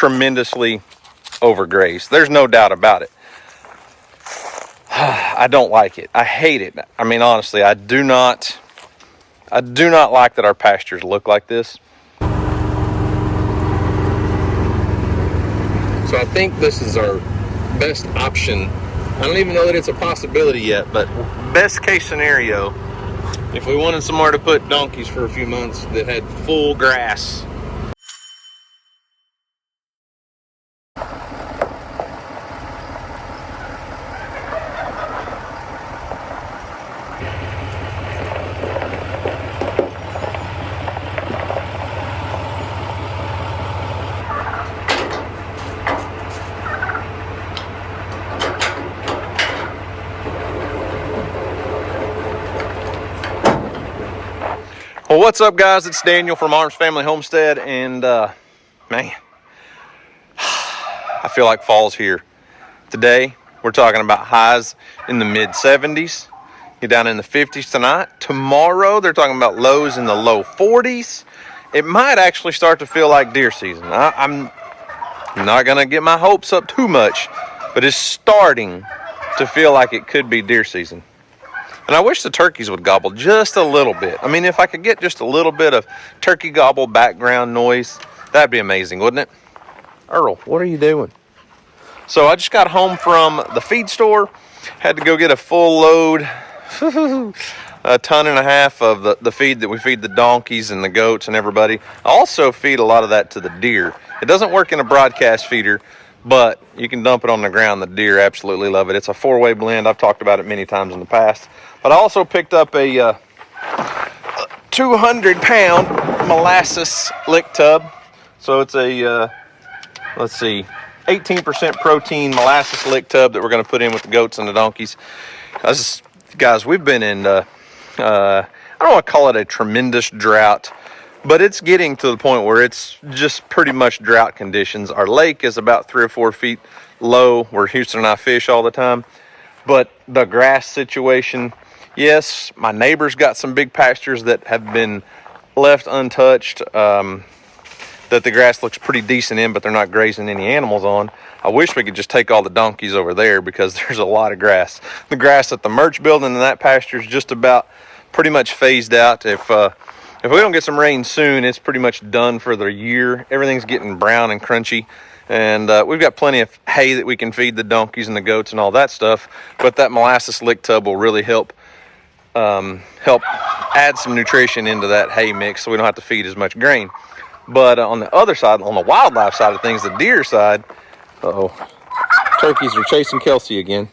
tremendously overgrazed. There's no doubt about it. I don't like it. I hate it. I mean, honestly, I do not like that our pastures look like this. So I think this is our best option. I don't even know that it's a possibility yet, but best case scenario, if we wanted somewhere to put donkeys for a few months that had full grass. Well, what's up, guys? It's Daniel from Arms Family Homestead, and man, I feel like fall's here. Today, we're talking about highs in the mid-70s, get down in the 50s tonight. Tomorrow, they're talking about lows in the low 40s. It might actually start to feel like deer season. I'm not gonna get my hopes up too much, but it's starting to feel like it could be deer season. And I wish the turkeys would gobble just a little bit. I mean, if I could get just a little bit of turkey gobble background noise, that'd be amazing, wouldn't it? Earl, what are you doing? So I just got home from the feed store. Had to go get a full load, a ton and a half of the feed that we feed the donkeys and the goats and everybody. I also feed a lot of that to the deer. It doesn't work in a broadcast feeder, but you can dump it on the ground. The deer absolutely love it. It's a 4-way blend. I've talked about it many times in the past. But I also picked up a 200-pound molasses lick tub. So it's a, let's see, 18% protein molasses lick tub that we're going to put in with the goats and the donkeys. Guys, we've been in, I don't want to call it a tremendous drought, but it's getting to the point where it's just pretty much drought conditions. Our lake is about 3 or 4 feet low where Houston and I fish all the time. But the grass situation, yes, my neighbor's got some big pastures that have been left untouched, that the grass looks pretty decent in, but they're not grazing any animals on. I wish we could just take all the donkeys over there because there's a lot of grass. The grass at the merch building in that pasture is just about pretty much phased out. If we don't get some rain soon, it's pretty much done for the year. Everything's getting brown and crunchy. And we've got plenty of hay that we can feed the donkeys and the goats and all that stuff. But that molasses lick tub will really help add some nutrition into that hay mix so we don't have to feed as much grain. But on the other side, on the wildlife side of things, the deer side, turkeys are chasing Kelsey again.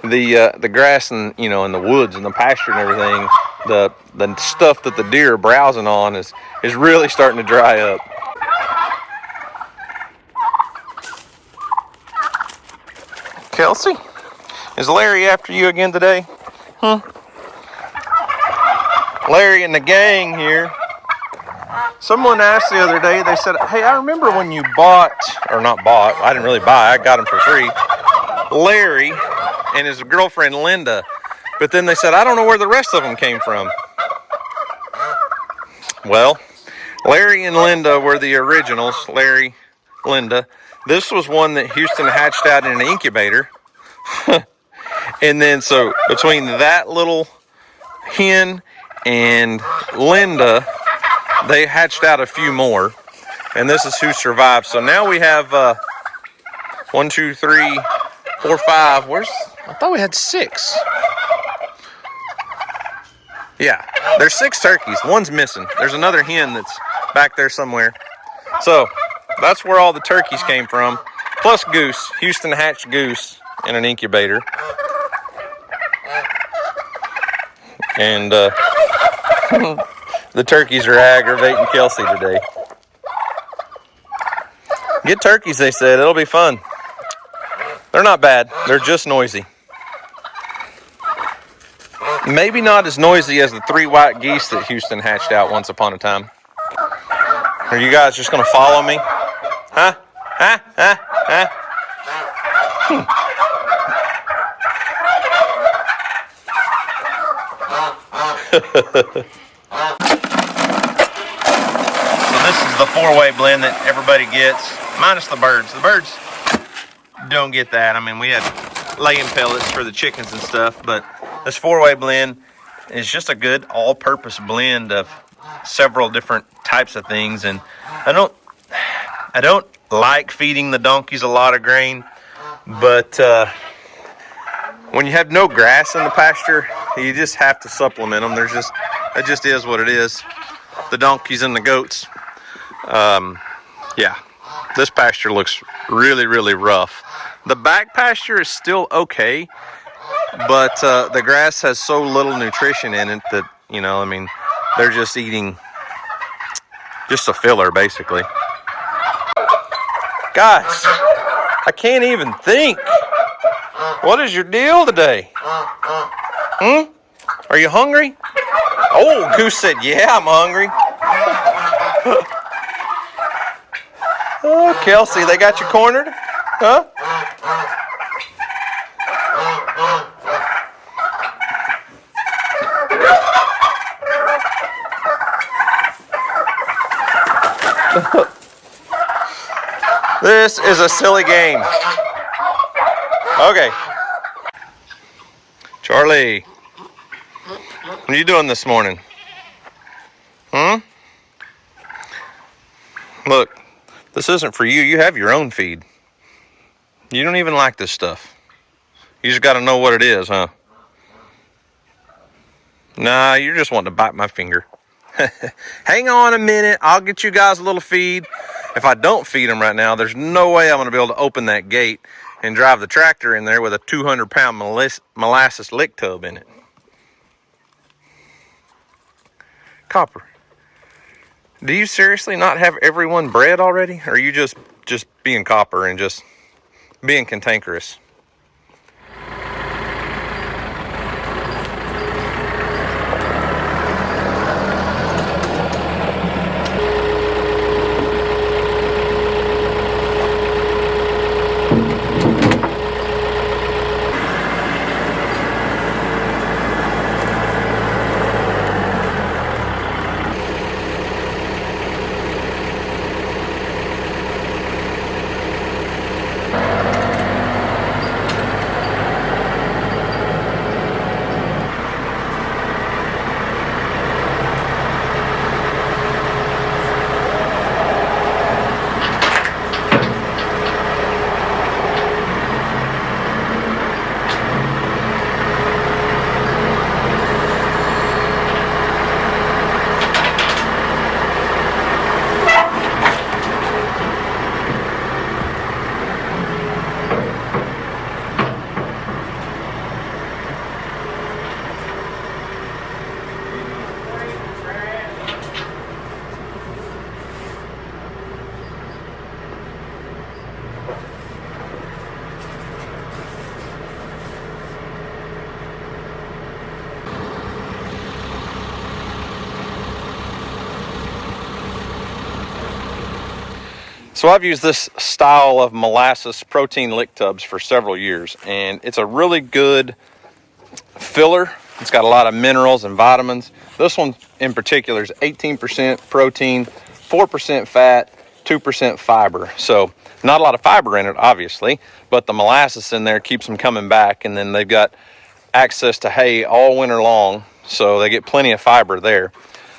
The grass and in the woods and the pasture and everything, the stuff that the deer are browsing on is really starting to dry up. Kelsey, is Larry after you again today? Larry and the gang here. Someone asked the other day, they said, hey, I remember when you I didn't really buy, I got him for free, Larry and his girlfriend Linda, but then they said, I don't know where the rest of them came from. Well, Larry and Linda were the originals. Larry, Linda. This was one that Houston hatched out in an incubator. And then so between that little hen and Linda, they hatched out a few more. And this is who survived. So now we have 1, 2, 3, 4, 5. I thought we had 6. Yeah, there's 6 turkeys. One's missing. There's another hen that's back there somewhere. So that's where all the turkeys came from. Plus goose. Houston hatched goose in an incubator. And the turkeys are aggravating Kelsey today. Get turkeys, they said. It'll be fun. They're not bad. They're just noisy. Maybe not as noisy as the 3 white geese that Houston hatched out once upon a time. Are you guys just going to follow me? Huh? Huh? Huh? Huh? So this is the 4-way blend that everybody gets. minus the birds. The birds don't get that. I mean, we had laying pellets for the chickens and stuff, but this 4-way blend is just a good all-purpose blend of several different types of things. And I don't like feeding the donkeys a lot of grain, but when you have no grass in the pasture, you just have to supplement them. It just is what it is. The donkeys and the goats. Yeah, this pasture looks really, really rough. The back pasture is still okay, but the grass has so little nutrition in it that, you know, I mean, they're just eating just a filler, basically. Guys, I can't even think. What is your deal today? Are you hungry? Oh, Goose said, yeah, I'm hungry. Oh, Kelsey, they got you cornered? Huh? This is a silly game. Okay. Charlie, what are you doing this morning? Look, this isn't for you. You have your own feed. You don't even like this stuff. You just got to know what it is, huh? Nah, you're just wanting to bite my finger. Hang on a minute. I'll get you guys a little feed. If I don't feed them right now, there's no way I'm going to be able to open that gate and drive the tractor in there with a 200-pound molasses lick tub in it. Copper, do you seriously not have everyone bred already? Or are you just being Copper and just being cantankerous? So I've used this style of molasses protein lick tubs for several years, and it's a really good filler. It's got a lot of minerals and vitamins. This one in particular is 18% protein, 4% fat, 2% fiber. So not a lot of fiber in it, obviously, but the molasses in there keeps them coming back, and then they've got access to hay all winter long, so they get plenty of fiber there.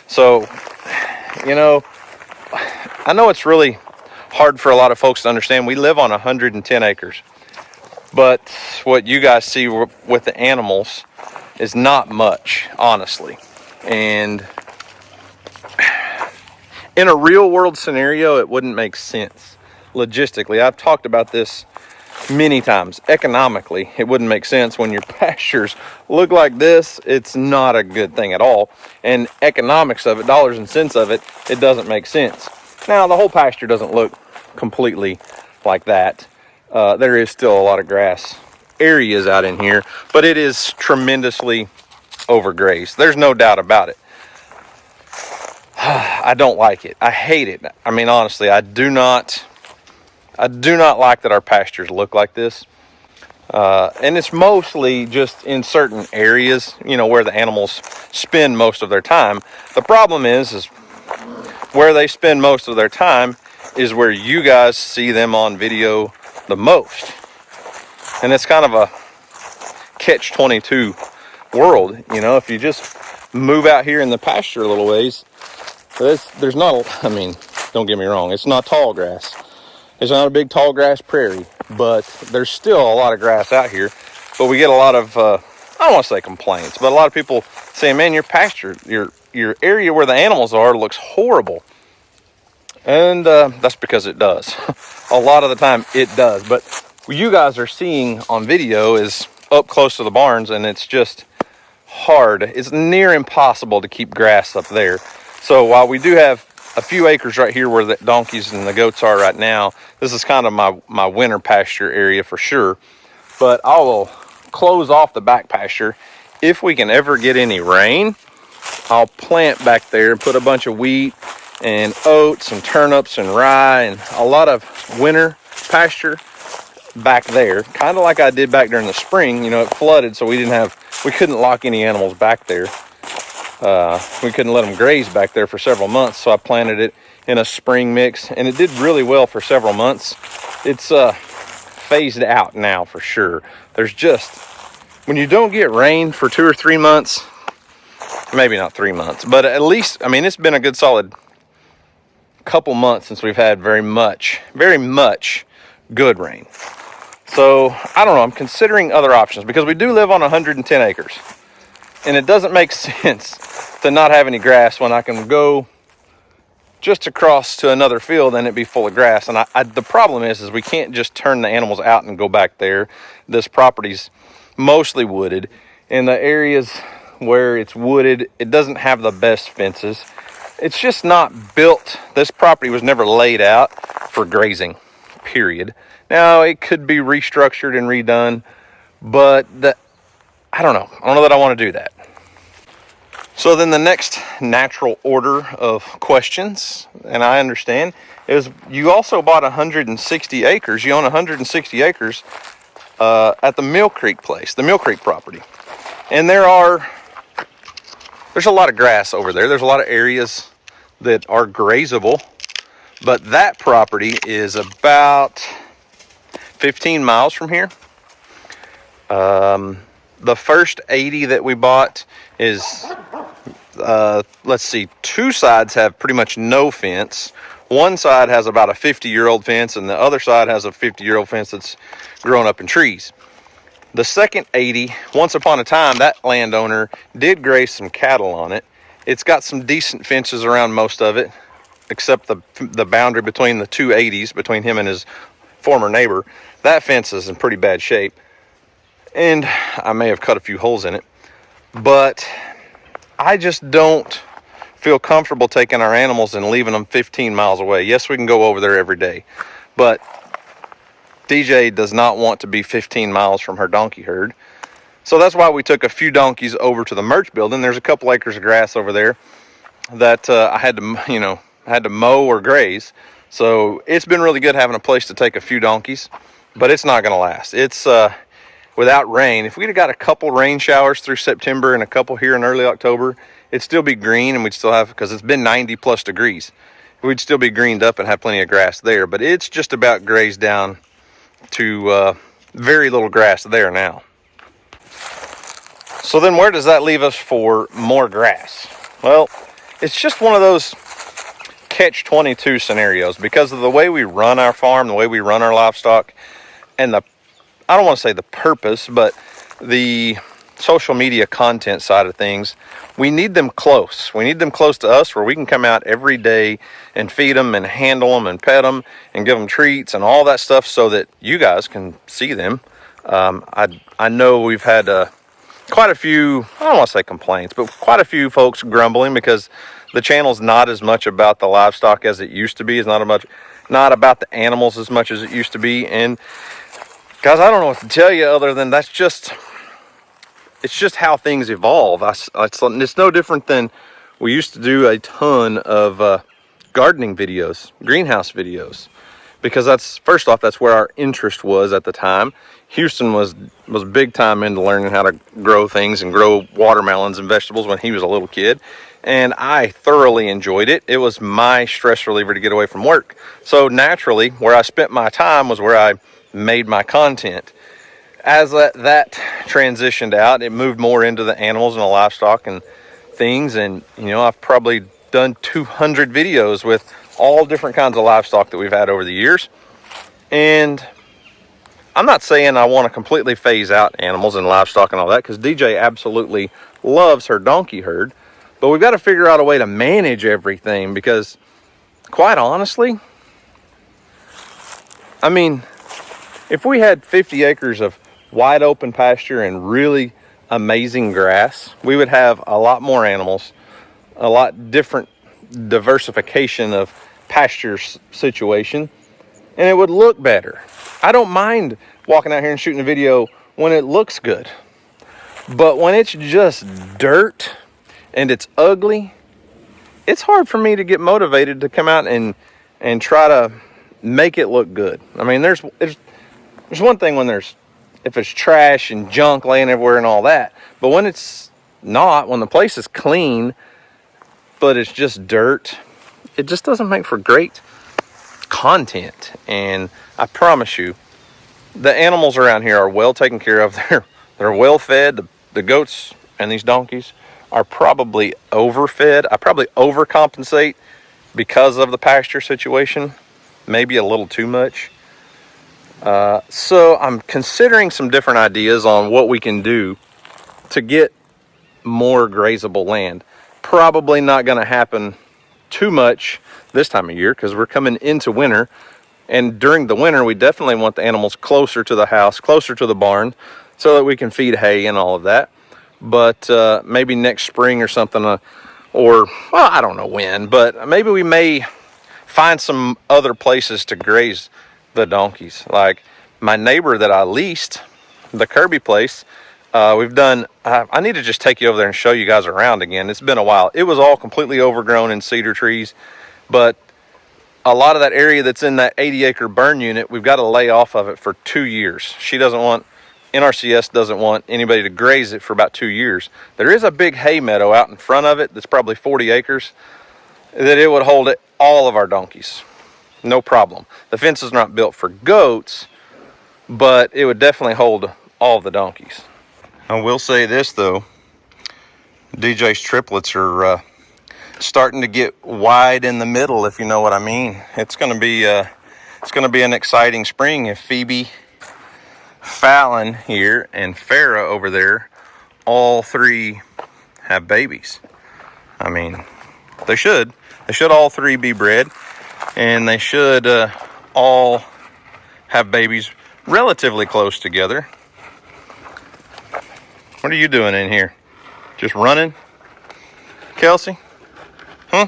So, you know, I know it's really hard for a lot of folks to understand. We live on 110 acres, but what you guys see with the animals is not much, honestly. And in a real world scenario, it wouldn't make sense logistically. I've talked about this many times. Economically, it wouldn't make sense. When your pastures look like this, it's not a good thing at all. And economics of it, dollars and cents of it, it doesn't make sense. Now, the whole pasture doesn't look completely like that. There is still a lot of grass areas out in here, but it is tremendously overgrazed. There's no doubt about it. I don't like it. I hate it. I mean, honestly, I do not like that our pastures look like this. And it's mostly just in certain areas, you know, where the animals spend most of their time. The problem is where they spend most of their time is where you guys see them on video the most. And it's kind of a catch-22 world, you know. If you just move out here in the pasture a little ways, there's not, I mean, don't get me wrong, it's not tall grass. It's not a big tall grass prairie, but there's still a lot of grass out here. But we get a lot of, I don't want to say complaints, but a lot of people saying, man, your pasture, your area where the animals are looks horrible. And that's because it does. A lot of the time it does. But what you guys are seeing on video is up close to the barns, and it's just hard. It's near impossible to keep grass up there. So while we do have a few acres right here where the donkeys and the goats are right now, this is kind of my winter pasture area for sure. But I will close off the back pasture. If we can ever get any rain, I'll plant back there and put a bunch of wheat and oats and turnips and rye and a lot of winter pasture back there, kind of like I did back during the spring. You know, it flooded, so we couldn't lock any animals back there. We couldn't let them graze back there for several months, so I planted it in a spring mix, and it did really well for several months. It's phased out now for sure. There's just, when you don't get rain for 2 or 3 months, maybe not 3 months, but at least, I mean, it's been a good solid couple months since we've had very much good rain. So I don't know, I'm considering other options because we do live on 110 acres, and it doesn't make sense to not have any grass when I can go just across to another field and it be full of grass. And the problem is we can't just turn the animals out and go back there. This property's mostly wooded. In the areas where it's wooded, it doesn't have the best fences. It's just not built. This property was never laid out for grazing, period. Now, it could be restructured and redone, but I don't know. I don't know that I want to do that. So then the next natural order of questions, and I understand, is you also bought 160 acres. You own 160 acres at the Mill Creek place, the Mill Creek property. And there's a lot of grass over there. There's a lot of areas that are grazable, but that property is about 15 miles from here. The first 80 that we bought is, let's see, 2 sides have pretty much no fence. One side has about a 50-year-old fence, and the other side has a 50-year-old fence that's grown up in trees. The second 80, once upon a time, that landowner did graze some cattle on it. It's got some decent fences around most of it, except the boundary between the 2 80s, between him and his former neighbor. That fence is in pretty bad shape, and I may have cut a few holes in it. But I just don't feel comfortable taking our animals and leaving them 15 miles away. Yes, we can go over there every day, but DJ does not want to be 15 miles from her donkey herd. So that's why we took a few donkeys over to the merch building. There's a couple acres of grass over there that I had to mow or graze. So it's been really good having a place to take a few donkeys, but it's not going to last. It's without rain. If we'd have got a couple rain showers through September and a couple here in early October, it'd still be green, and we'd still have, because it's been 90 plus degrees, we'd still be greened up and have plenty of grass there. But it's just about grazed down to very little grass there now. So then where does that leave us for more grass? Well, it's just one of those catch-22 scenarios because of the way we run our farm, the way we run our livestock, and I don't want to say the purpose, but the social media content side of things. We need them close. We need them close to us where we can come out every day and feed them and handle them and pet them and give them treats and all that stuff so that you guys can see them. I know we've had quite a few, I don't want to say complaints, but quite a few folks grumbling because the channel's not as much about the livestock as it used to be. It's not about the animals as much as it used to be. And guys, I don't know what to tell you other than it's just how things evolve. It's no different than we used to do a ton of gardening videos, greenhouse videos. because that's, first off, that's where our interest was at the time. Houston was big time into learning how to grow things and grow watermelons and vegetables when he was a little kid. And I thoroughly enjoyed it. It was my stress reliever to get away from work. So naturally, where I spent my time was where I made my content. As that transitioned out, it moved more into the animals and the livestock and things. And, you know, I've probably done 200 videos with all different kinds of livestock that we've had over the years. And I'm not saying I want to completely phase out animals and livestock and all that, because DJ absolutely loves her donkey herd. But we've got to figure out a way to manage everything, because quite honestly, I mean, if we had 50 acres of wide open pasture and really amazing grass, we would have a lot more animals, a lot different diversification of pasture situation, and it would look better. I don't mind walking out here and shooting a video when it looks good, but when it's just dirt and it's ugly, it's hard for me to get motivated to come out and try to make it look good. I mean, there's one thing when if it's trash and junk laying everywhere and all that, but when it's not, when the place is clean but it's just dirt, it just doesn't make for great content. And I promise you, the animals around here are well taken care of. They're well fed. The goats and these donkeys are probably overfed. I probably overcompensate because of the pasture situation, maybe a little too much. So I'm considering some different ideas on what we can do to get more grazable land. Probably not going to happen too much this time of year, because we're coming into winter, and during the winter we definitely want the animals closer to the house, closer to the barn, so that we can feed hay and all of that. But maybe next spring or something, or well, I don't know when, but maybe we may find some other places to graze the donkeys. Like my neighbor that I leased, the Kirby place, we've done, I need to just take you over there and show you guys around again. It's been a while. It was all completely overgrown in cedar trees, but a lot of that area that's in that 80-acre burn unit, we've got to lay off of it for 2 years. NRCS doesn't want anybody to graze it for about 2 years. There is a big hay meadow out in front of it that's probably 40 acres that it would hold all of our donkeys. No problem. The fence is not built for goats, but it would definitely hold all of the donkeys. I will say this though, DJ's triplets are starting to get wide in the middle, if you know what I mean. It's going to be an exciting spring if Phoebe, Fallon here, and Farrah over there, all three have babies. I mean, they should all three be bred, and they should all have babies relatively close together. What are you doing in here? Just running, Kelsey? Huh?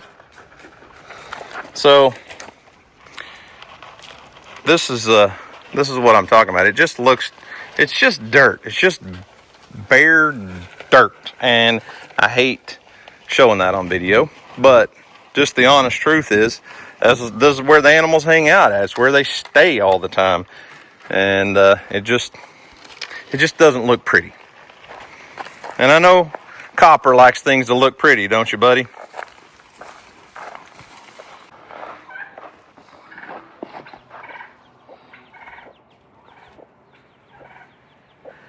So this is what I'm talking about. It's just dirt. It's just bare dirt, and I hate showing that on video, but just the honest truth is, this is where the animals hang out at. It's where they stay all the time, and it just doesn't look pretty. And I know Copper likes things to look pretty, don't you, buddy?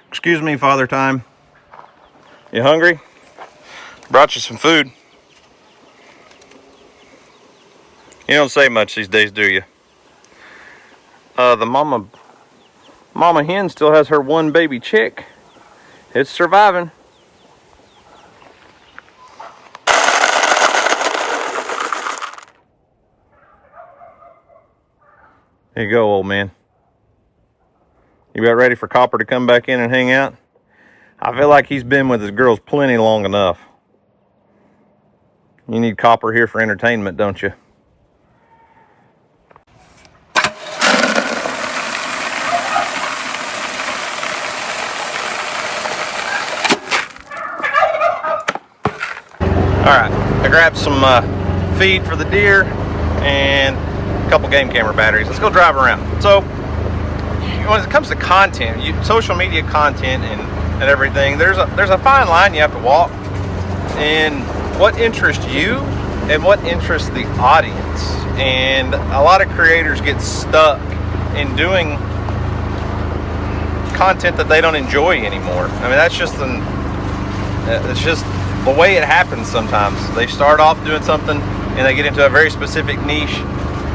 Excuse me, Father Time. You hungry? Brought you some food. You don't say much these days, do you? The mama hen still has her one baby chick. It's surviving. There you go, old man. You about ready for Copper to come back in and hang out? I feel like he's been with his girls plenty long enough. You need Copper here for entertainment, don't you? All right, I grabbed some feed for the deer and couple game camera batteries. Let's go drive around. So when it comes to content, social media content and everything, there's a fine line you have to walk in what interests you and what interests the audience. And a lot of creators get stuck in doing content that they don't enjoy anymore. I mean, it's just the way it happens sometimes. They start off doing something and they get into a very specific niche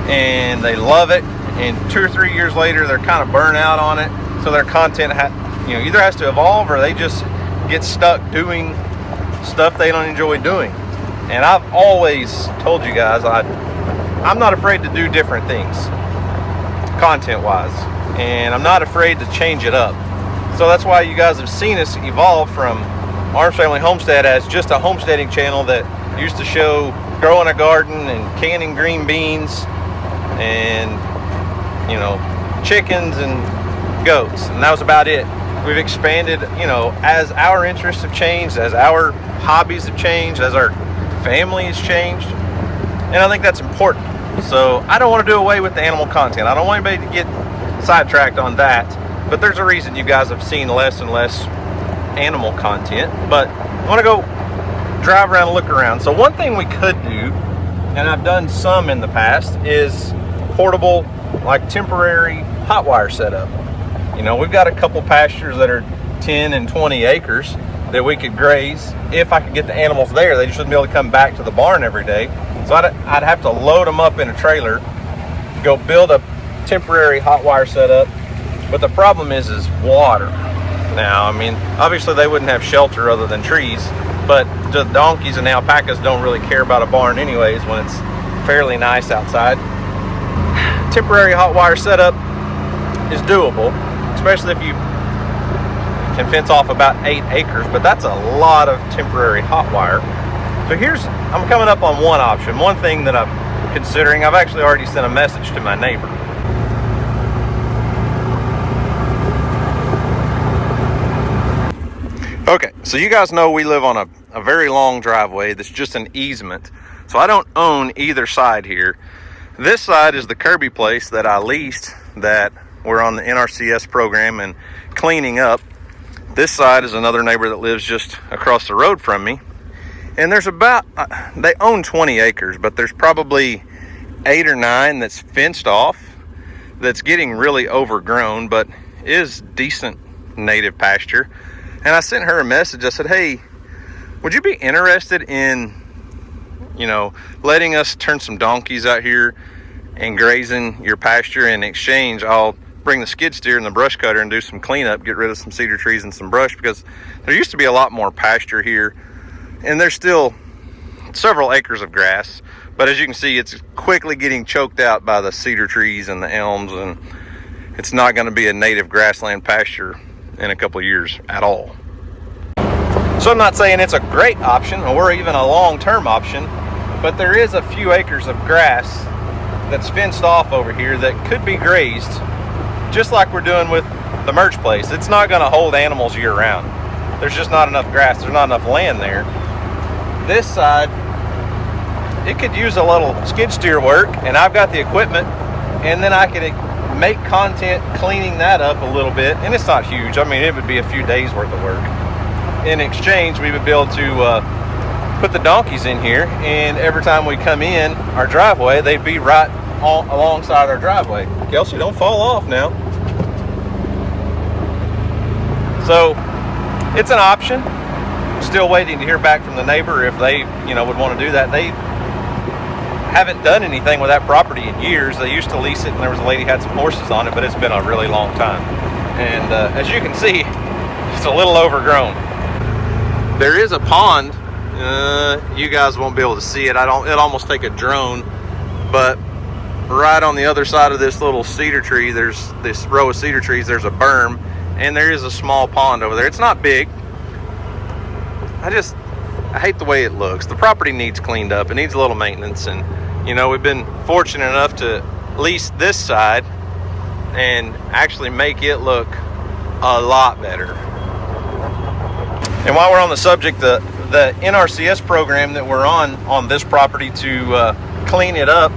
and they love it, and 2 or 3 years later they're kind of burnt out on it, so their content either has to evolve or they just get stuck doing stuff they don't enjoy doing. And I've always told you guys I'm not afraid to do different things content wise, and I'm not afraid to change it up. So that's why you guys have seen us evolve from Arms Family Homestead as just a homesteading channel that used to show growing a garden and canning green beans and, you know, chickens and goats, and that was about it. We've expanded, you know, as our interests have changed, as our hobbies have changed, as our family has changed, and I think that's important. So I don't want to do away with the animal content. I don't want anybody to get sidetracked on that, but there's a reason you guys have seen less and less animal content. But I want to go drive around and look around. So one thing we could do, and I've done some in the past, is portable, like temporary hot wire setup. You know, we've got a couple pastures that are 10 and 20 acres that we could graze if I could get the animals there. They just wouldn't be able to come back to the barn every day. So I'd have to load them up in a trailer, go build a temporary hot wire setup. But the problem is water. Now, I mean, obviously they wouldn't have shelter other than trees, but the donkeys and the alpacas don't really care about a barn anyways when it's fairly nice outside. Temporary hot wire setup is doable, especially if you can fence off about 8 acres, but that's a lot of temporary hot wire. So I'm coming up on one option, one thing that I'm considering. I've actually already sent a message to my neighbor. Okay, so you guys know we live on a very long driveway that's just an easement. So I don't own either side here. This side is the Kirby place that I leased, that we're on the NRCS program and cleaning up. This side is another neighbor that lives just across the road from me. And there's they own 20 acres, but there's probably 8 or 9 that's fenced off, that's getting really overgrown, but is decent native pasture. And I sent her a message. I said, hey, would you be interested in, you know, letting us turn some donkeys out here and grazing your pasture? In exchange, I'll bring the skid steer and the brush cutter and do some cleanup, get rid of some cedar trees and some brush, because there used to be a lot more pasture here, and there's still several acres of grass, but as you can see, it's quickly getting choked out by the cedar trees and the elms, and it's not going to be a native grassland pasture in a couple of years at all. So I'm not saying it's a great option or even a long-term option, but there is a few acres of grass that's fenced off over here that could be grazed, just like we're doing with the merch place. It's not going to hold animals year-round. There's just not enough grass. There's not enough land there. This side, it could use a little skid steer work, and I've got the equipment, and then I could make content cleaning that up a little bit. And it's not huge. I mean, it would be a few days worth of work. In exchange, we would be able to put the donkeys in here, and every time we come in our driveway, they'd be right alongside our driveway. Kelsey, don't fall off now. So it's an option. Still waiting to hear back from the neighbor if they, you know, would want to do that. They haven't done anything with that property in years. They used to lease it, and there was a lady who had some horses on it, but it's been a really long time. And as you can see, it's a little overgrown. There is a pond. You guys won't be able to see it. It'd almost take a drone, but right on the other side of this little cedar tree, there's this row of cedar trees, there's a berm, and there is a small pond over there. It's not big. I hate the way it looks. The property needs cleaned up. It needs a little maintenance, and you know, we've been fortunate enough to lease this side and actually make it look a lot better. And while we're on the subject, the NRCS program that we're on this property to clean it up,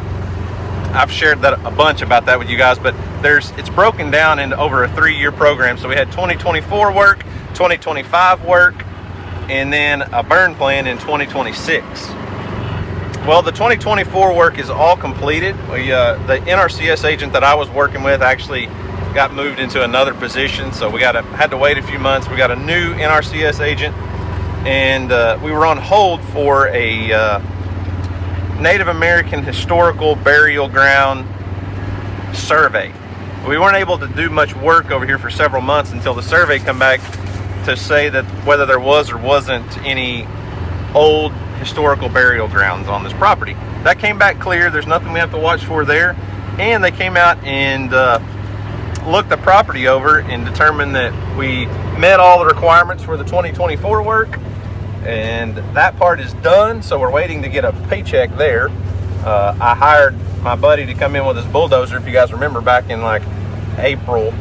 I've shared that a bunch about that with you guys, but it's broken down into over a 3-year program. So we had 2024 work, 2025 work, and then a burn plan in 2026. Well, the 2024 work is all completed. The NRCS agent that I was working with actually got moved into another position, so we had to wait a few months. We got a new NRCS agent, and we were on hold for a Native American historical burial ground survey. We weren't able to do much work over here for several months until the survey come back to say that whether there was or wasn't any old historical burial grounds on this property. That came back clear. There's nothing we have to watch for there. And they came out and looked the property over and determined that we met all the requirements for the 2024 work, and that part is done. So we're waiting to get a paycheck there. I hired my buddy to come in with his bulldozer, if you guys remember, back in like April,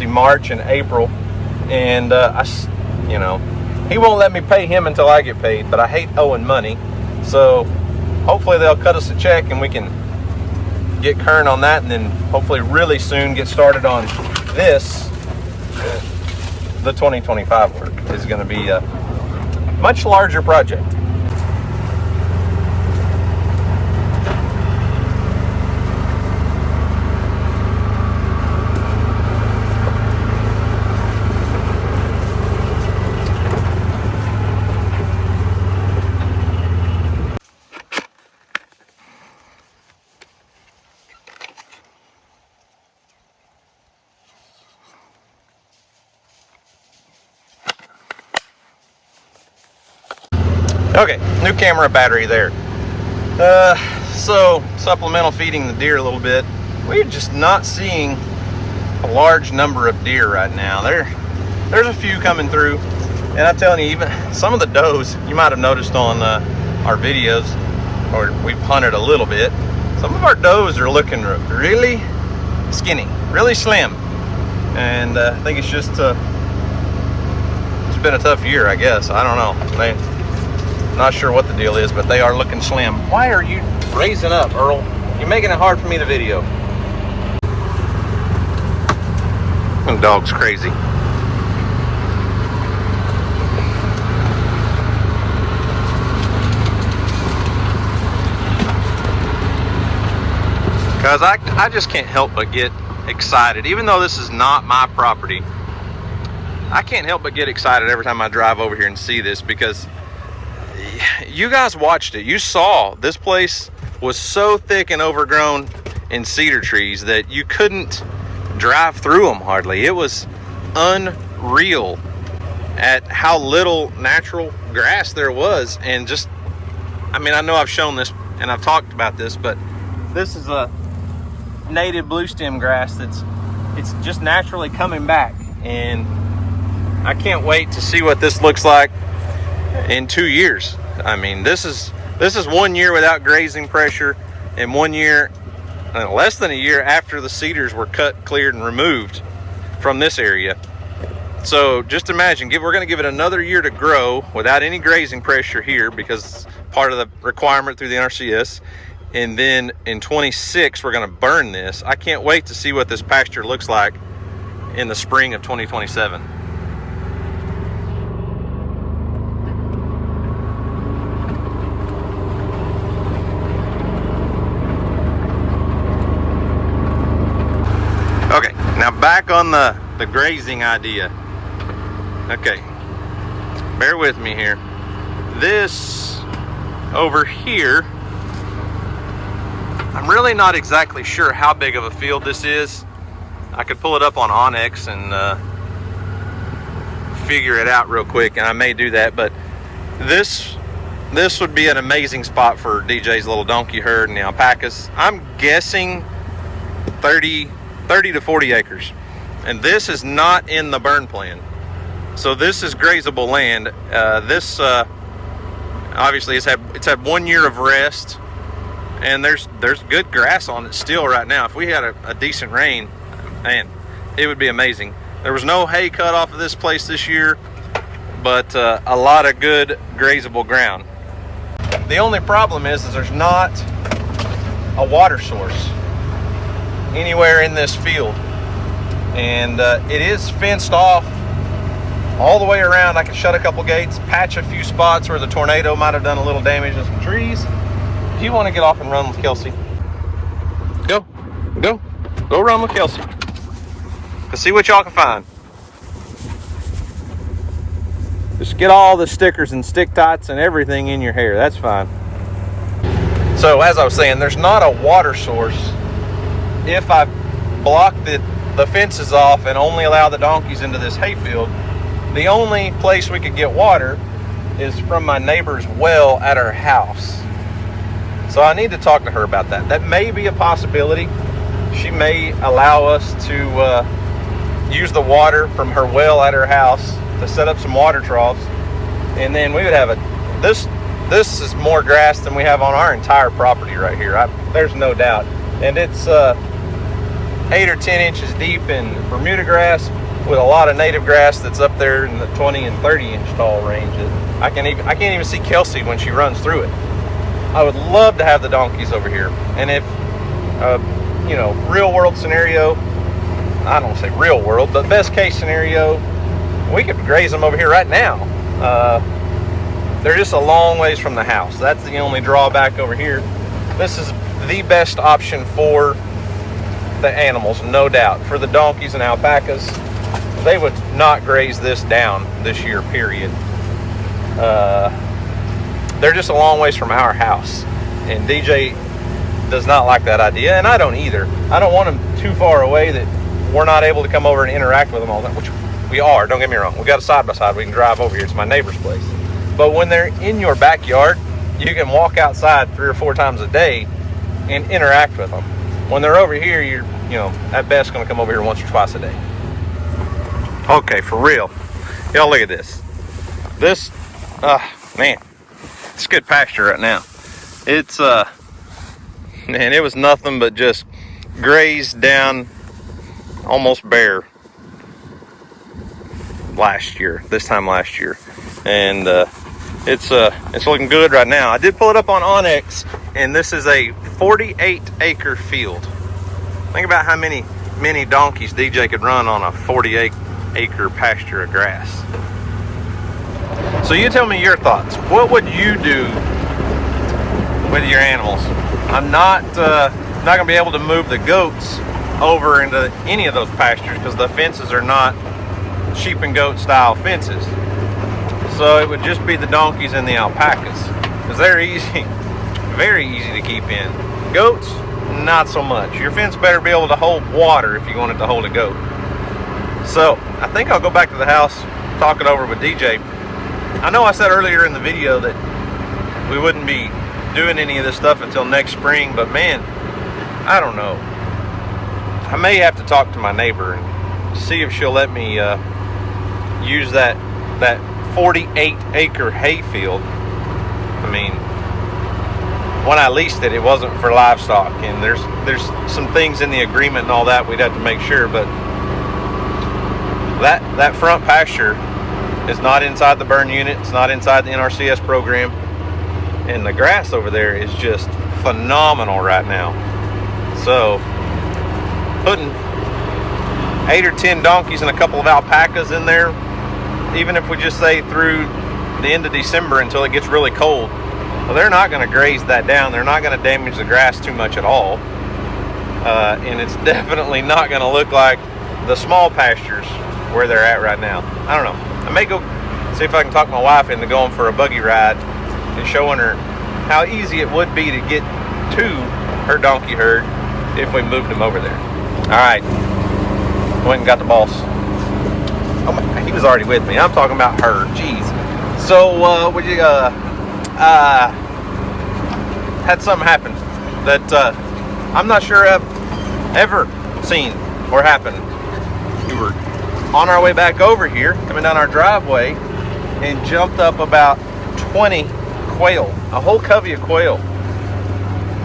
March and April, and he won't let me pay him until I get paid, but I hate owing money. So hopefully they'll cut us a check and we can get current on that, and then hopefully really soon get started on this. The 2025 work is going to be a much larger project. Okay, new camera battery there. So supplemental feeding the deer a little bit. We're just not seeing a large number of deer right now. There's a few coming through, and I'm telling you, even some of the does you might have noticed on our videos, or we've hunted a little bit. Some of our does are looking really skinny, really slim, and I think it's just it's been a tough year, I guess. I don't know. Not sure what the deal is, but they are looking slim. Why are you raising up, Earl? You're making it hard for me to video. The dog's crazy. Because I just can't help but get excited. Even though this is not my property, I can't help but get excited every time I drive over here and see this, because you guys watched it. You saw this place was so thick and overgrown in cedar trees that you couldn't drive through them hardly. It was unreal at how little natural grass there was. And just, I mean, I know I've shown this and I've talked about this, but this is a native blue stem grass it's just naturally coming back, and I can't wait to see what this looks like in 2 years. I mean, this is 1 year without grazing pressure, and 1 year, less than a year after the cedars were cut, cleared, and removed from this area. So just imagine, we're going to give it another year to grow without any grazing pressure here, because it's part of the requirement through the NRCS. And then in 26, we're going to burn this. I can't wait to see what this pasture looks like in the spring of 2027. Okay, now back on the grazing idea. Okay, bear with me here. This over here, I'm really not exactly sure how big of a field this is. I could pull it up on Onyx and figure it out real quick, and I may do that, but this would be an amazing spot for DJ's little donkey herd and the alpacas. I'm guessing 30 to 40 acres, and this is not in the burn plan. So this is grazable land. This obviously it's had 1 year of rest, and there's good grass on it still right now. If we had a decent rain, man, it would be amazing. There was no hay cut off of this place this year, but a lot of good grazable ground. The only problem is there's not a water source anywhere in this field. And it is fenced off all the way around. I can shut a couple gates, patch a few spots where the tornado might have done a little damage to some trees. If you want to get off and run with Kelsey, go run with Kelsey. Let's see what y'all can find. Just get all the stickers and stick tights and everything in your hair. That's fine. So as I was saying, there's not a water source. If I block the fences off and only allow the donkeys into this hayfield, the only place we could get water is from my neighbor's well at her house. So I need to talk to her about that. That may be a possibility. She may allow us to use the water from her well at her house to set up some water troughs, and then we would have this is more grass than we have on our entire property right here. There's no doubt. And it's 8 or 10 inches deep in Bermuda grass, with a lot of native grass that's up there in the 20 and 30 inch tall range. I can't even see Kelsey when she runs through it. I would love to have the donkeys over here. And if real world scenario, I don't say real world, but best case scenario, we could graze them over here right now. They're just a long ways from the house. That's the only drawback over here. This is the best option for the animals, no doubt. For the donkeys and alpacas, they would not graze this down this year, period. They're just a long ways from our house, and DJ does not like that idea, and I don't either. I don't want them too far away that we're not able to come over and interact with them all that, which we are, don't get me wrong. We got a side-by-side, we can drive over here. It's my neighbor's place. But when they're in your backyard, you can walk outside 3 or 4 times a day and interact with them. When they're over here, you're, at best going to come over here once or twice a day. Okay, for real. Y'all look at this. This, man, it's good pasture right now. It's, man, it was nothing but just grazed down almost bare this time last year. And it's looking good right now. I did pull it up on Onyx, and this is a 48 acre field. Think about how many donkeys DJ could run on a 48 acre pasture of grass. So you tell me your thoughts. What would you do with your animals? I'm not gonna be able to move the goats over into any of those pastures because the fences are not sheep and goat style fences. So it would just be the donkeys and the alpacas, because they're easy, very easy to keep in. Goats, not so much. Your fence better be able to hold water if you want it to hold a goat. So I think I'll go back to the house, talk it over with DJ. I know I said earlier in the video that we wouldn't be doing any of this stuff until next spring, but man, I don't know. I may have to talk to my neighbor and see if she'll let me use that 48 acre hayfield. I mean, when I leased it, it wasn't for livestock, and there's some things in the agreement and all that we'd have to make sure, but that front pasture is not inside the burn unit. It's not inside the NRCS program, and the grass over there is just phenomenal right now. So putting 8 or 10 donkeys and a couple of alpacas in there, even if we just say through the end of December until it gets really cold, well, they're not going to graze that down. They're not going to damage the grass too much at all. And it's definitely not going to look like the small pastures where they're at right now. I don't know. I may go see if I can talk my wife into going for a buggy ride and showing her how easy it would be to get to her donkey herd if we moved them over there. All right. Went and got the boss. Oh my, he was already with me. I'm talking about her. Jeez. So, had something happen that I'm not sure I've ever seen or happened. We were on our way back over here, coming down our driveway, and jumped up about 20 quail, a whole covey of quail.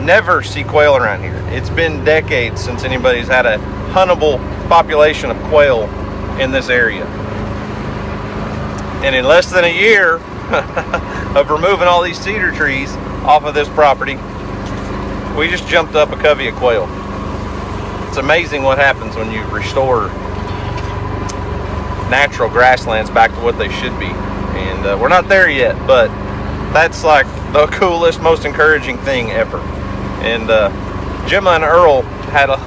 Never see quail around here. It's been decades since anybody's had a huntable population of quail in this area. And in less than a year of removing all these cedar trees off of this property, we just jumped up a covey of quail. It's amazing what happens when you restore natural grasslands back to what they should be. And we're not there yet, but that's like the coolest, most encouraging thing ever. And Gemma and Earl had a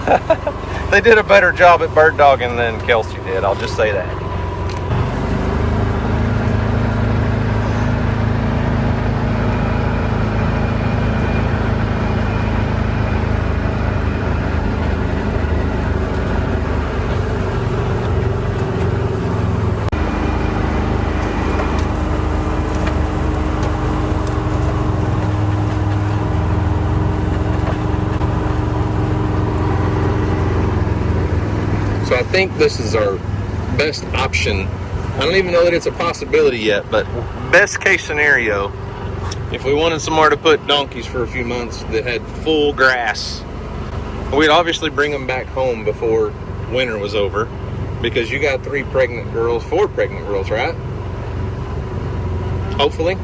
they did a better job at bird dogging than Kelsey did, I'll just say that. So I think this is our best option. I don't even know that it's a possibility yet, but best case scenario, if we wanted somewhere to put donkeys for a few months that had full grass, we'd obviously bring them back home before winter was over, because you got 4 pregnant girls, right? Hopefully.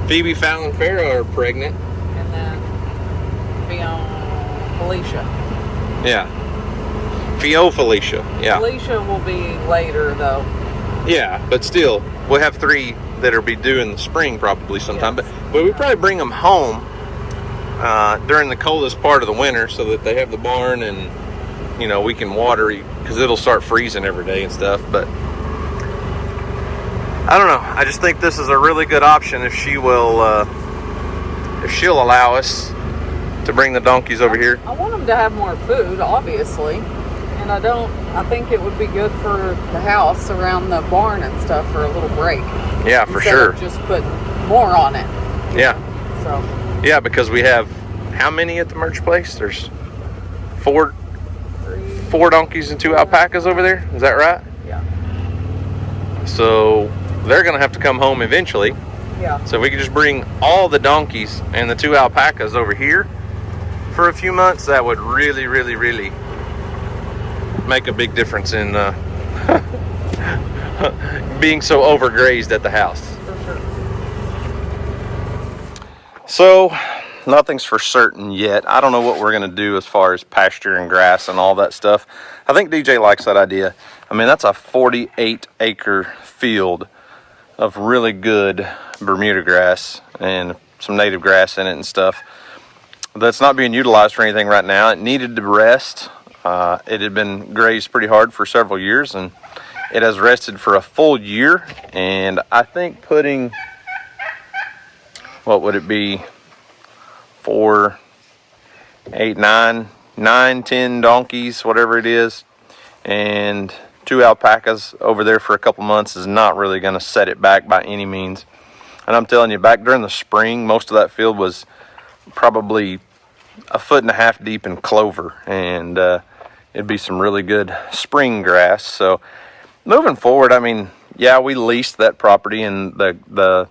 Phoebe, Fallon, Farrah are pregnant. And then Felicia. Yeah. Felicia, yeah. Felicia will be later, though. Yeah, but still, we'll have 3 that'll be due in the spring probably sometime. Yes. But we probably bring them home during the coldest part of the winter so that they have the barn and, you know, we can water, because it'll start freezing every day and stuff. But I don't know. I just think this is a really good option if she will, if she'll allow us to bring the donkeys over here. I want them to have more food, obviously. And I think it would be good for the house around the barn and stuff for a little break. Yeah, for sure. Instead of just putting more on it. Yeah. So. Yeah, because we have how many at the merch place? There's 4 donkeys and 2 alpacas over there. Is that right? Yeah. So they're going to have to come home eventually. Yeah. So we can just bring all the donkeys and the 2 alpacas over here for a few months. That would really, really, really make a big difference in being so overgrazed at the house. For sure. So nothing's for certain yet. I don't know what we're going to do as far as pasture and grass and all that stuff. I think DJ likes that idea. I mean, that's a 48-acre field of really good Bermuda grass and some native grass in it and stuff that's not being utilized for anything right now. It needed to rest. It had been grazed pretty hard for several years, and it has rested for a full year. And I think putting, what would it be, 4, 8, 9, 10 donkeys, whatever it is, and 2 alpacas over there for a couple months is not really going to set it back by any means. And I'm telling you, back during the spring, most of that field was probably 1.5 feet deep in clover, and it'd be some really good spring grass. So moving forward, I mean, yeah, we leased that property, and the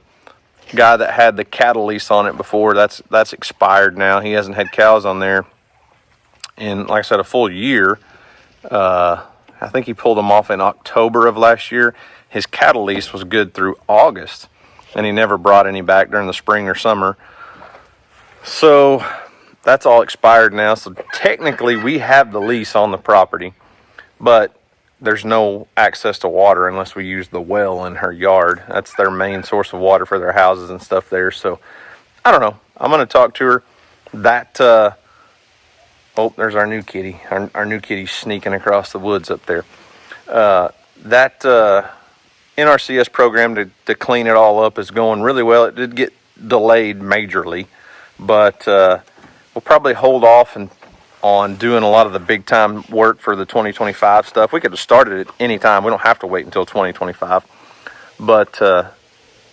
guy that had the cattle lease on it before, that's expired now. He hasn't had cows on there in, like I said, a full year. I think he pulled them off in October of last year. His cattle lease was good through August, and he never brought any back during the spring or summer. So that's all expired now. So technically we have the lease on the property, but there's no access to water unless we use the well in her yard. That's their main source of water for their houses and stuff there. So I don't know. I'm going to talk to her. That, oh, there's our new kitty. Our new kitty sneaking across the woods up there. That NRCS program to clean it all up is going really well. It did get delayed majorly, but we'll probably hold off on doing a lot of the big time work for the 2025 stuff. We could have started it any time. We don't have to wait until 2025. But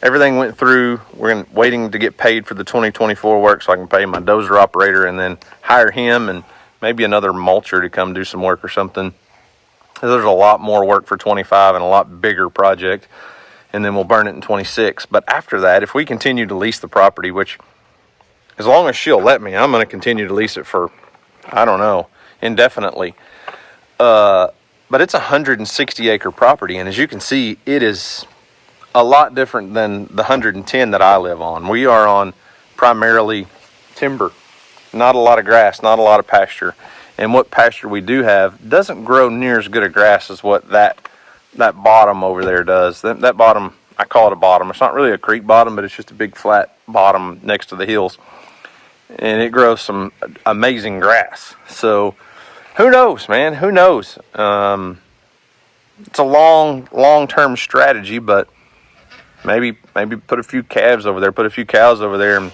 everything went through. We're waiting to get paid for the 2024 work so I can pay my dozer operator and then hire him and maybe another mulcher to come do some work or something. There's a lot more work for 25 and a lot bigger project, and then we'll burn it in 26. But after that, if we continue to lease the property, which as long as she'll let me, I'm going to continue to lease it for, I don't know, indefinitely. But it's a 160-acre property, and as you can see, it is a lot different than the 110 that I live on. We are on primarily timber, not a lot of grass, not a lot of pasture. And what pasture we do have doesn't grow near as good a grass as what that bottom over there does. That bottom, I call it a bottom. It's not really a creek bottom, but it's just a big flat bottom next to the hills. And it grows some amazing grass. So who knows, man? Who knows? It's a long-term strategy, but maybe put a few calves over there, put a few cows over there, and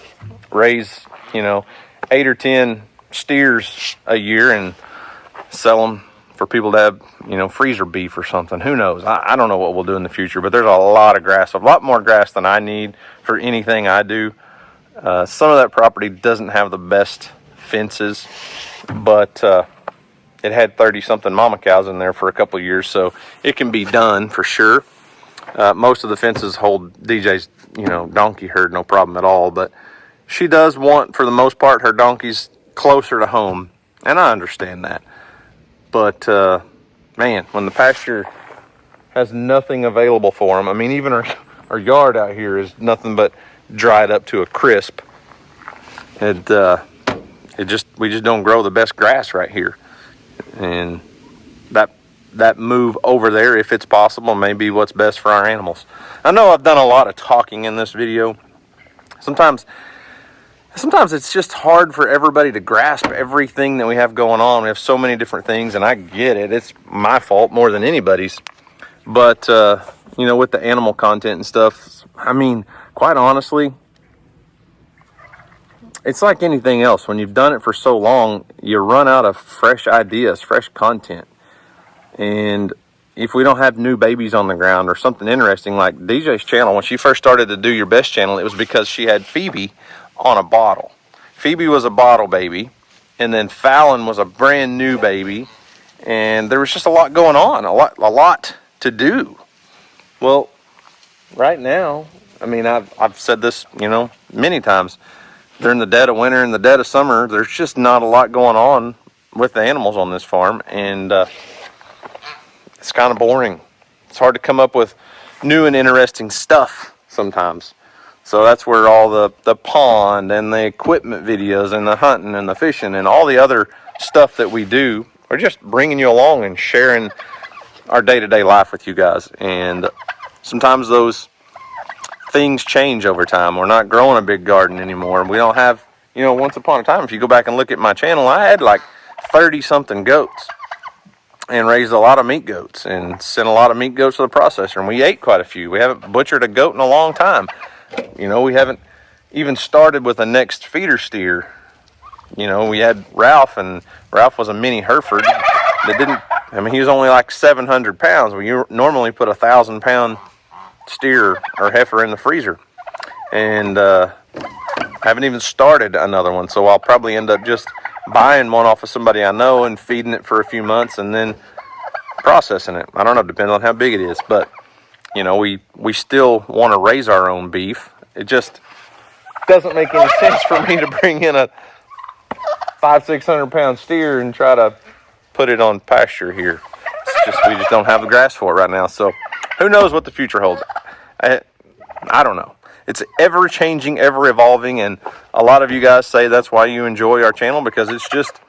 raise 8 or 10 steers a year and sell them for people to have freezer beef or something. Who knows? I don't know what we'll do in the future, but there's a lot of grass, a lot more grass than I need for anything I do. Some of that property doesn't have the best fences, but it had 30-something mama cows in there for a couple of years, so it can be done for sure. Most of the fences hold DJ's, donkey herd, no problem at all, but she does want, for the most part, her donkeys closer to home, and I understand that. But, man, when the pasture has nothing available for them, I mean, even our yard out here is nothing but dried up to a crisp. And we just don't grow the best grass right here. And that move over there, if it's possible, may be what's best for our animals. I know I've done a lot of talking in this video. Sometimes it's just hard for everybody to grasp everything that we have going on. We have so many different things, and I get it. It's my fault more than anybody's. But, with the animal content and stuff, I mean, quite honestly, it's like anything else. When you've done it for so long, you run out of fresh ideas, fresh content. And if we don't have new babies on the ground or something interesting, like DJ's channel, when she first started to do Your Best channel, it was because she had Phoebe on a bottle. Phoebe was a bottle baby, and then Fallon was a brand new baby, and there was just a lot going on, a lot to do. Well, right now, I mean, I've said this, many times. During the dead of winter and the dead of summer, there's just not a lot going on with the animals on this farm, and it's kind of boring. It's hard to come up with new and interesting stuff sometimes. So that's where all the pond and the equipment videos and the hunting and the fishing and all the other stuff that we do are just bringing you along and sharing our day-to-day life with you guys. And sometimes those things change over time. We're not growing a big garden anymore. We don't have, once upon a time, if you go back and look at my channel, I had like 30-something goats and raised a lot of meat goats and sent a lot of meat goats to the processor. And we ate quite a few. We haven't butchered a goat in a long time. We haven't even started with the next feeder steer. We had Ralph, and Ralph was a mini Hereford that he was only like 700 pounds. We normally put 1,000-pound steer or heifer in the freezer. And I haven't even started another one, so I'll probably end up just buying one off of somebody I know and feeding it for a few months and then processing it. I don't know, depends on how big it is, but we still want to raise our own beef. It just doesn't make any sense for me to bring in a 500-600 pound steer and try to put it on pasture here. We just don't have the grass for it right now. So who knows what the future holds? I don't know. It's ever changing, ever evolving, and a lot of you guys say that's why you enjoy our channel, because it's just,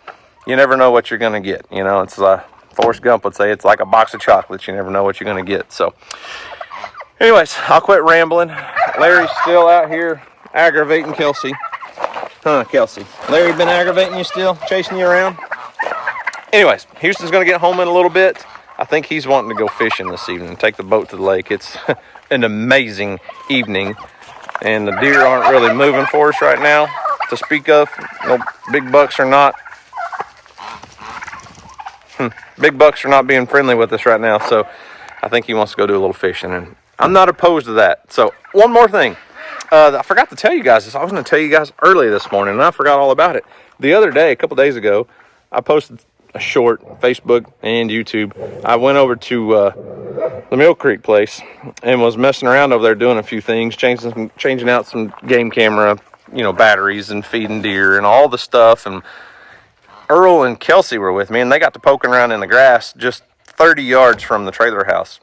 you never know what you're going to get. It's Forrest Gump would say, it's like a box of chocolates. You never know what you're going to get. So anyways, I'll quit rambling. Larry's still out here aggravating Kelsey. Huh, Kelsey? Larry been aggravating you still? Chasing you around? Anyways, Houston's going to get home in a little bit. I think he's wanting to go fishing this evening, take the boat to the lake. It's an amazing evening, and the deer aren't really moving for us right now to speak of. No, big bucks are not being friendly with us right now, so I think he wants to go do a little fishing, and I'm not opposed to that. So one more thing. I forgot to tell you guys this. I was going to tell you guys early this morning, and I forgot all about it. The other day, a couple days ago, I posted a short, Facebook and YouTube. I went over to the Mill Creek place and was messing around over there doing a few things, changing out some game camera, batteries and feeding deer and all the stuff. And Earl and Kelsey were with me, and they got to poking around in the grass just 30 yards from the trailer house.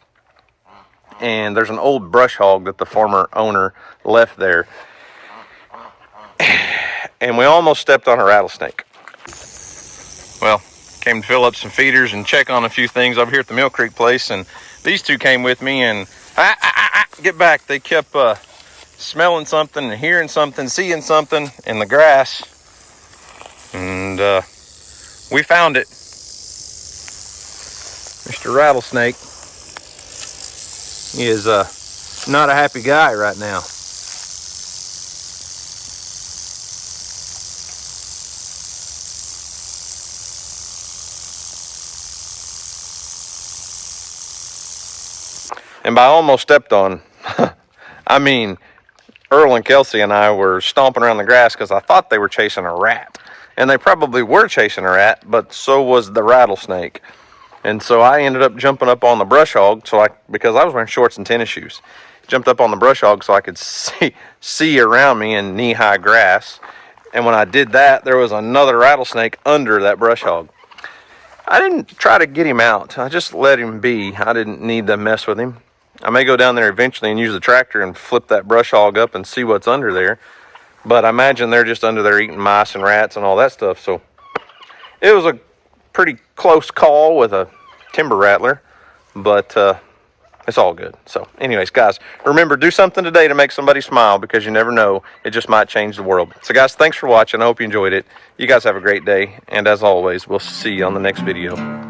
And there's an old brush hog that the former owner left there. and we almost stepped on a rattlesnake. Well, came to fill up some feeders and check on a few things over here at the Mill Creek place, and these two came with me, and get back. They kept smelling something and hearing something, seeing something in the grass, and we found it. Mr. Rattlesnake. He is not a happy guy right now. And by almost stepped on, I mean, Earl and Kelsey and I were stomping around the grass because I thought they were chasing a rat. And they probably were chasing a rat, but so was the rattlesnake. And so I ended up jumping up on the brush hog, because I was wearing shorts and tennis shoes. Jumped up on the brush hog so I could see around me in knee-high grass. And when I did that, there was another rattlesnake under that brush hog. I didn't try to get him out. I just let him be. I didn't need to mess with him. I may go down there eventually and use the tractor and flip that brush hog up and see what's under there. But I imagine they're just under there eating mice and rats and all that stuff. So it was a pretty close call with a timber rattler. But it's all good. So anyways, guys, remember, do something today to make somebody smile, because you never know. It just might change the world. So guys, thanks for watching. I hope you enjoyed it. You guys have a great day. And as always, we'll see you on the next video.